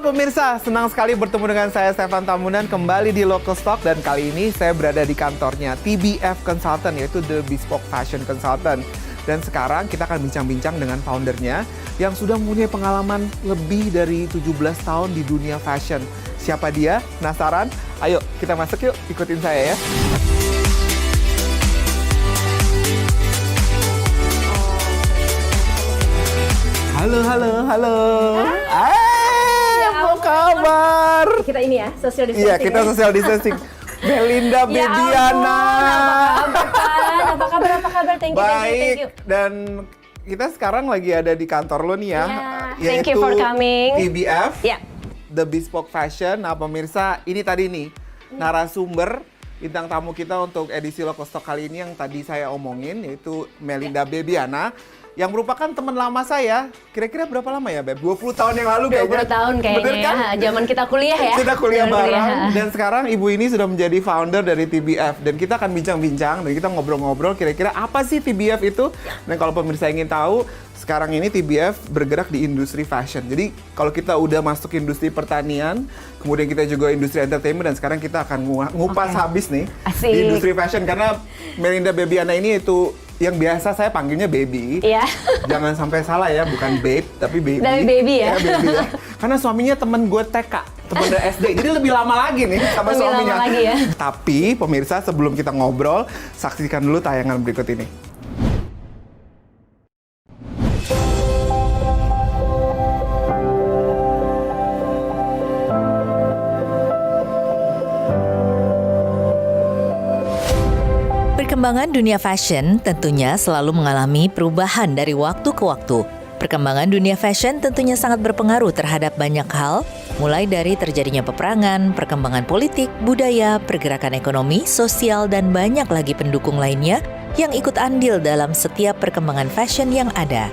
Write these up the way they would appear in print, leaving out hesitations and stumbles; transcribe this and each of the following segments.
pemirsa, senang sekali bertemu dengan saya Stefan Tambunan kembali di Local Stock dan kali ini saya berada di kantornya TBF Consultant yaitu The Bespoke Fashion Consultant. Dan sekarang kita akan bincang-bincang dengan foundernya yang sudah mempunyai pengalaman lebih dari 17 tahun di dunia fashion. Siapa dia? Penasaran? Ayo kita masuk yuk, ikutin saya ya. Halo. Apa kabar? Kita ini ya, social distancing. Iya, kita social distancing. Melinda Babyana. Apa kabar? Thank you. Baik, dan kita sekarang lagi ada di kantor lo nih ya. Thank you for coming. TBF, Ya. The Bespoke Fashion. Nah pemirsa, ini tadi nih narasumber bintang tamu kita untuk edisi Local Stock kali ini yang tadi saya omongin, yaitu Melinda Babyana. Yang merupakan teman lama saya, kira-kira berapa lama ya, Beb? 20 tahun yang lalu kayaknya. 20 tahun kayaknya. Bener kan? Ya. Zaman kita kuliah ya. Kita kuliah Zaman bareng. kuliah. Dan sekarang ibu ini sudah menjadi founder dari TBF. Dan kita akan bincang-bincang dan kita ngobrol-ngobrol kira-kira apa sih TBF itu. Dan kalau pemirsa ingin tahu, sekarang ini TBF bergerak di industri fashion. Jadi kalau kita udah masuk industri pertanian, kemudian kita juga industri entertainment, dan sekarang kita akan ngupas habis nih Asik. di industri fashion. Karena Melinda Babyana ini itu yang biasa saya panggilnya baby. Iya. Jangan sampai salah ya, bukan babe, tapi baby. Dari baby ya? Baby ya. Karena suaminya temen gue TK, temen dari SD. Jadi lebih lama lagi nih sama Lebih suaminya. lama lagi ya. Tapi pemirsa, sebelum kita ngobrol, saksikan dulu tayangan berikut ini. Perkembangan dunia fashion tentunya selalu mengalami perubahan dari waktu ke waktu. Perkembangan dunia fashion tentunya sangat berpengaruh terhadap banyak hal, mulai dari terjadinya peperangan, perkembangan politik, budaya, pergerakan ekonomi, sosial, dan banyak lagi pendukung lainnya yang ikut andil dalam setiap perkembangan fashion yang ada.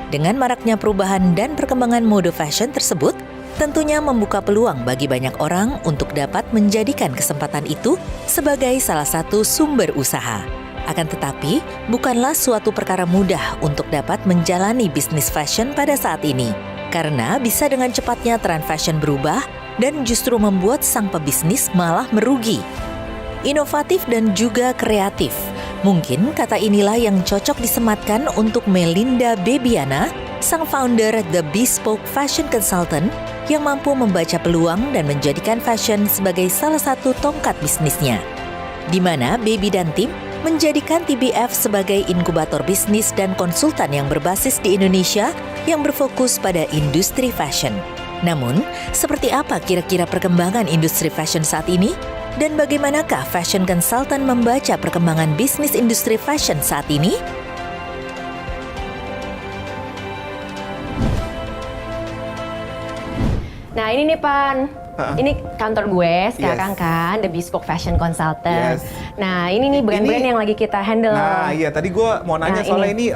Dengan maraknya perubahan dan perkembangan mode fashion tersebut, tentunya membuka peluang bagi banyak orang untuk dapat menjadikan kesempatan itu sebagai salah satu sumber usaha. Akan tetapi, bukanlah suatu perkara mudah untuk dapat menjalani bisnis fashion pada saat ini, karena bisa dengan cepatnya tren fashion berubah dan justru membuat sang pebisnis malah merugi. Inovatif dan juga kreatif, mungkin kata inilah yang cocok disematkan untuk Melinda Babyana, sang founder The Bespoke Fashion Consultant, yang mampu membaca peluang dan menjadikan fashion sebagai salah satu tongkat bisnisnya. Di mana Baby dan tim menjadikan TBF sebagai inkubator bisnis dan konsultan yang berbasis di Indonesia yang berfokus pada industri fashion. Namun, seperti apa kira-kira perkembangan industri fashion saat ini? Dan bagaimanakah fashion consultant membaca perkembangan bisnis industri fashion saat ini? Nah ini nih Pan. Ini kantor gue sekarang kan, The Bespoke Fashion Consultant. Yes. Nah ini nih brand-brand yang lagi kita handle. Nah iya, tadi gue mau nanya Nah, soalnya ini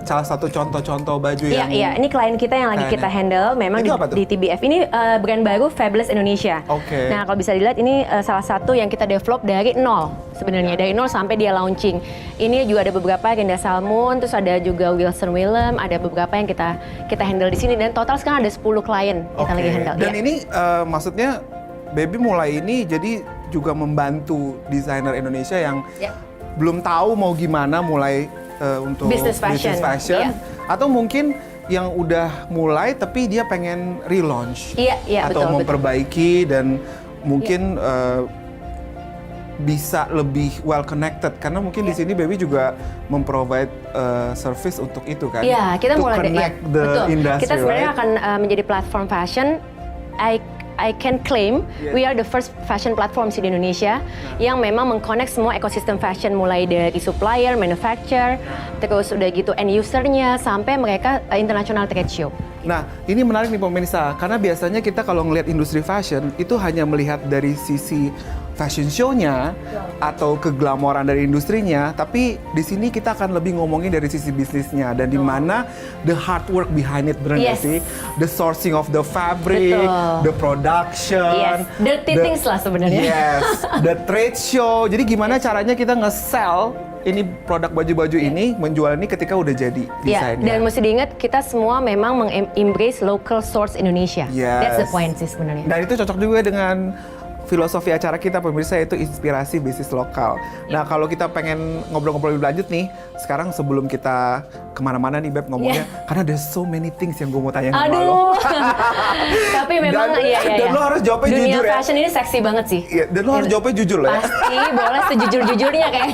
salah satu contoh-contoh baju yang... Iya, ini klien kita yang lagi kita handle. Memang Itu apa tuh? di TBF ini brand baru Fabulous Indonesia. Oke. Nah kalau bisa dilihat ini salah satu yang kita develop dari nol sebenarnya, dari nol sampai dia launching. Ini juga ada beberapa Genda Salmon, terus ada juga Wilson Willem, ada beberapa yang kita handle di sini, dan total sekarang ada 10 klien kita lagi handle. Dan Iya. ini maksudnya Baby mulai ini jadi juga membantu desainer Indonesia yang belum tahu mau gimana mulai untuk Business fashion. Iya. Atau mungkin yang udah mulai tapi dia pengen relaunch Iya, atau betul. memperbaiki dan mungkin bisa lebih well connected karena mungkin di sini Baby juga memprovide service untuk itu kan. Iya, kita to mulai connect the betul. industry, Kita sebenarnya right? akan menjadi platform fashion. I can claim we are the first fashion platform di Indonesia yang memang mengconnect semua ekosistem fashion, mulai dari supplier, manufacturer, terus udah gitu end usernya sampai mereka international trade show. Nah, ini menarik nih pemirsa, karena biasanya kita kalau ngelihat industri fashion itu hanya melihat dari sisi fashion show-nya atau keglamoran dari industrinya, tapi di sini kita akan lebih ngomongin dari sisi bisnisnya dan di mana the hard work behind it, benar nggak Yes. sih? The sourcing of the fabric, Betul. the production, Yes, dirty things lah sebenarnya. Yes, the trade show. Jadi gimana caranya kita nge-sell ini produk baju-baju ini, menjual ini ketika udah jadi Ya, desainnya. dan mesti diingat kita semua memang embrace local source Indonesia. Yes. That's the point sih sebenarnya. Dan itu cocok juga dengan filosofi acara kita pemirsa, yaitu inspirasi bisnis lokal. Nah kalau kita pengen ngobrol-ngobrol lebih lanjut nih, sekarang sebelum kita kemana-mana nih Beb ngomongnya, karena there's so many things yang gue mau tanya sama lo. Aduh. Tapi memang Dan- iya. dan lo harus jawabnya Dunia jujur ya. fashion ini seksi banget sih. Iya, dan lo harus jawabnya jujur loh ya. Pasti boleh sejujur-jujurnya kayak.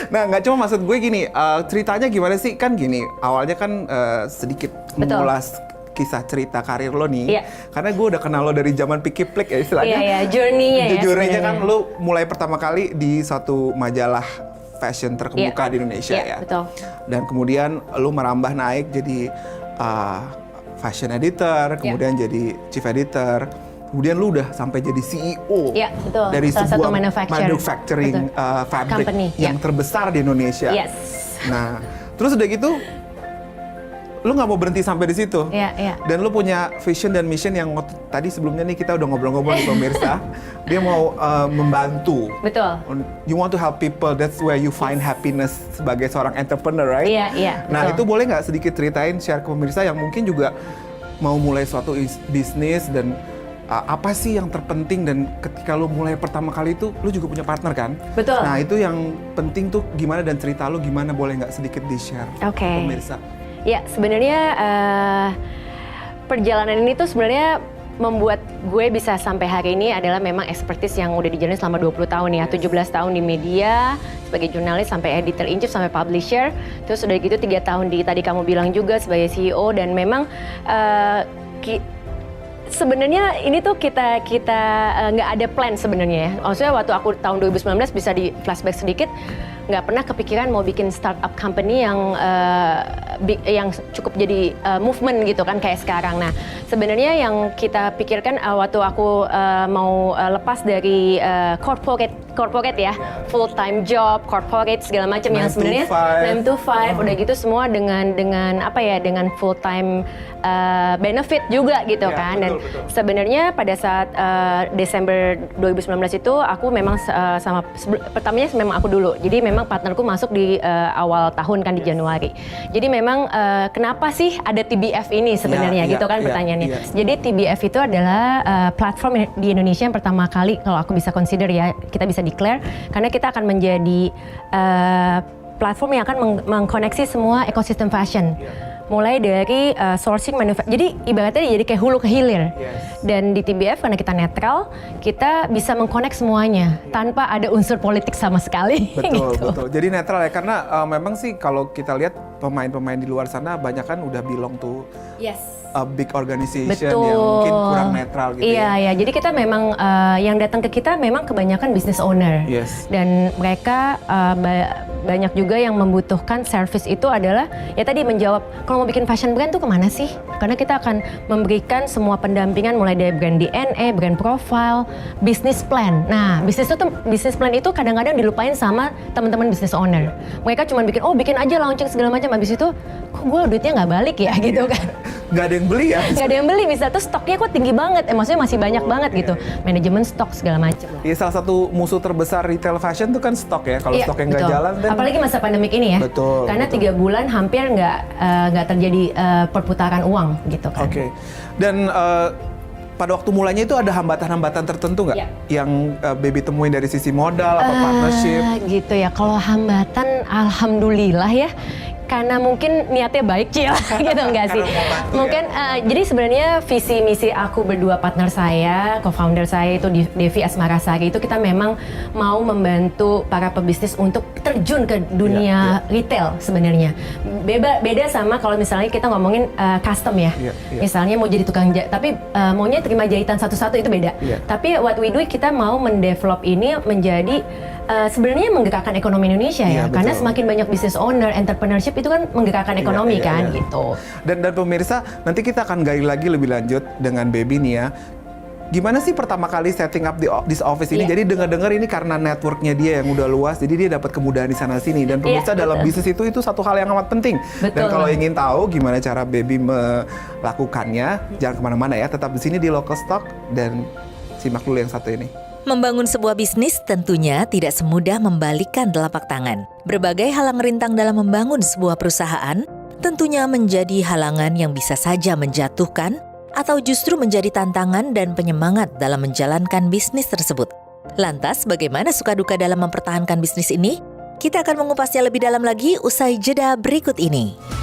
Nah nggak cuma maksud gue gini, ceritanya gimana sih? Kan gini, awalnya kan sedikit Betul. mengulas kisah cerita karir lo nih. Iya. Karena gue udah kenal lo dari zaman Picky Flick ya istilahnya. Iya, journey-nya ya Journey-nya kan sebenarnya. lo mulai pertama kali di suatu majalah fashion terkemuka Iya. di Indonesia Iya, ya. betul. Dan kemudian lo merambah naik jadi fashion editor, kemudian jadi chief editor. Kemudian lu udah sampai jadi CEO Iya, betul. dari Salah sebuah satu manufacturing fabric company, yang iya. terbesar di Indonesia. Yes. Nah, terus udah gitu, lu nggak mau berhenti sampai di situ. Iya. Dan lu punya vision dan mission yang tadi sebelumnya nih kita udah ngobrol-ngobrol di pemirsa. Dia mau membantu. Betul. You want to help people, that's where you find happiness sebagai seorang entrepreneur, right? Iya, Nah, betul. itu boleh nggak sedikit ceritain, share ke pemirsa yang mungkin juga mau mulai suatu bisnis dan apa sih yang terpenting, dan ketika lu mulai pertama kali itu lu juga punya partner kan? Betul. Nah, itu yang penting tuh gimana, dan cerita lu gimana, boleh nggak sedikit di-share Oke. pemirsa? Ya, sebenarnya perjalanan ini tuh sebenarnya membuat gue bisa sampai hari ini adalah memang expertise yang udah dijalani selama 20 tahun ya. 17 tahun di media, sebagai jurnalis, sampai editor in chief, sampai publisher. Terus udah gitu 3 tahun di, tadi kamu bilang juga, sebagai CEO. Dan memang sebenarnya ini tuh kita nggak ada plan sebenarnya ya. Maksudnya waktu aku tahun 2019 bisa di flashback sedikit, nggak pernah kepikiran mau bikin startup company yang cukup jadi movement gitu kan kayak sekarang. Nah sebenarnya yang kita pikirkan waktu aku mau lepas dari corporate ya, full time job, corporate segala macam yang 9 to sebenarnya 5. 9 to 5 udah gitu semua dengan apa ya, dengan full time benefit juga gitu Ya, kan. betul, Dan betul. sebenarnya pada saat Desember 2019 itu aku memang pertamanya memang aku dulu. Jadi memang partnerku masuk di awal tahun kan di Januari. Jadi memang kenapa sih ada TBF ini sebenarnya Ya, gitu kan ya, pertanyaannya. ya. Jadi TBF itu adalah platform di Indonesia yang pertama kali kalau aku bisa consider ya, kita bisa declare karena kita akan menjadi platform yang akan mengkoneksi semua ekosistem fashion. Mulai dari sourcing, jadi ibaratnya jadi kayak hulu ke hilir. Yes. Dan di TBF karena kita netral, kita bisa mengkonek semuanya tanpa ada unsur politik sama sekali. Betul, gitu. betul. Jadi netral ya, karena memang sih kalau kita lihat pemain-pemain di luar sana banyak kan udah belong to Yes. a big organization Betul. yang mungkin kurang netral gitu Iya, ya. ya. Jadi kita memang yang datang ke kita memang kebanyakan business owner. Yes. Dan mereka banyak juga yang membutuhkan service itu adalah ya tadi menjawab kalau mau bikin fashion brand tuh kemana sih? Karena kita akan memberikan semua pendampingan mulai dari brand DNA, brand profile, business plan. Nah, business plan itu kadang-kadang dilupain sama teman-teman business owner. Mereka cuma bikin aja launching segala macam, habis itu kok gue duitnya nggak balik ya gitu kan. Nggak ada yang beli ya. Nggak ada yang beli, misalnya tuh stoknya kok tinggi banget, maksudnya masih banyak banget gitu, manajemen stok segala macam lah. Ya, salah satu musuh terbesar retail fashion tuh kan stok ya. Kalau Iya, stoknya nggak betul. jalan, dan Apalagi masa pandemik ini ya. Betul, Karena betul. 3 bulan hampir nggak terjadi perputaran uang gitu kan. Oke. Dan pada waktu mulanya itu ada hambatan-hambatan tertentu nggak Iya. yang Baby temuin dari sisi modal atau partnership? Gitu ya. Kalau hambatan, alhamdulillah ya. Karena mungkin niatnya baik Cil, gitu enggak sih? Karena mau bantu, Mungkin jadi sebenarnya visi misi aku berdua partner saya, co-founder saya itu Devi Asmarasari itu kita memang mau membantu para pebisnis untuk terjun ke dunia retail sebenarnya. Beda sama kalau misalnya kita ngomongin custom ya. Iya, iya. Misalnya mau jadi tukang jahit, tapi maunya terima jahitan satu-satu itu beda. Iya. Tapi what we do kita mau mendevelop ini menjadi sebenarnya menggerakkan ekonomi Indonesia Iya, ya. Karena betul. semakin banyak business owner, entrepreneurship itu kan menggerakkan ekonomi Iya, iya, kan iya. gitu. Dan pemirsa, nanti kita akan gali lagi lebih lanjut dengan Baby nih ya. Gimana sih pertama kali setting up this office ini? Iya, Jadi dengar-dengar ini karena networknya dia yang udah luas, jadi dia dapat kemudahan di sana sini. Dan pemirsa dalam bisnis itu satu hal yang amat penting. Dan kalau ingin tahu gimana cara Baby melakukannya, jangan kemana-mana ya. Tetap di sini di Local Stock dan simak dulu yang satu ini. Membangun sebuah bisnis tentunya tidak semudah membalikkan telapak tangan. Berbagai halang rintang dalam membangun sebuah perusahaan tentunya menjadi halangan yang bisa saja menjatuhkan atau justru menjadi tantangan dan penyemangat dalam menjalankan bisnis tersebut. Lantas, bagaimana suka duka dalam mempertahankan bisnis ini? Kita akan mengupasnya lebih dalam lagi usai jeda berikut ini.